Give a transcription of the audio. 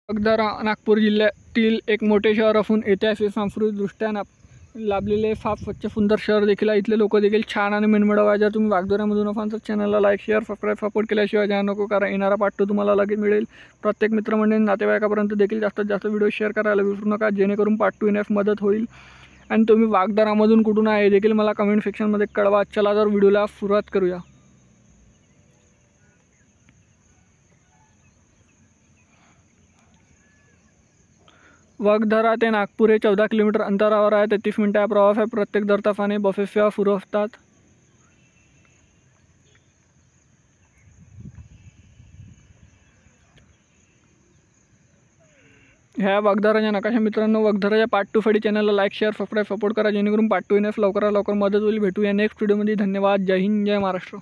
वागदरा नागपूर जिल्ह्यातील एक मोठे शहर असून ऐतिहासिक सांस्कृतिकदृष्ट्या लाभलेले फार स्वच्छ सुंदर शहर देखील आहे। इथले लोक देखील छान आणि मनमिळाऊ आहे। जर तुम्ही वागदऱ्यामधून असाल तर चॅनलला लाईक शेअर सबस्क्राईब सपोर्ट केल्याशिवाय जाऊ नको, कारण येणारा पार्ट 2 तुम्हाला लगेच मिळेल। प्रत्येक मित्रमंडळी नातेवाईकापर्यंत देखील जास्तीत जास्त व्हिडिओ शेअर करायला विसरू नका, जेणेकरून पार्ट 2 येण्यास मदत होईल। आणि तुम्ही वागदरामधून कुठून आहे देखील मला कमेंट सेक्शनमध्ये कळवा। चला तर व्हिडिओला सुरुवात करूया। वागदरा ते नागपूर हे 14 किलोमीटर अंतरावर आहे। 33 मिनिटाचा प्रवास आहे। प्रत्येक दर तासाने बसेस सेवा सुरू असतात। ह्या वागदराच्या नकाशा मित्रांनो, वागदराच्या पार्ट 2 साठी चॅनलला लाईक शेअर सबस्क्राईब सपोर्ट करा, जेणेकरून पार्ट 2 येण्यास लवकरात लवकर मदत होईल। भेटूया नेक्स्ट व्हिडिओमध्ये। धन्यवाद। जय हिंद, जय महाराष्ट्र।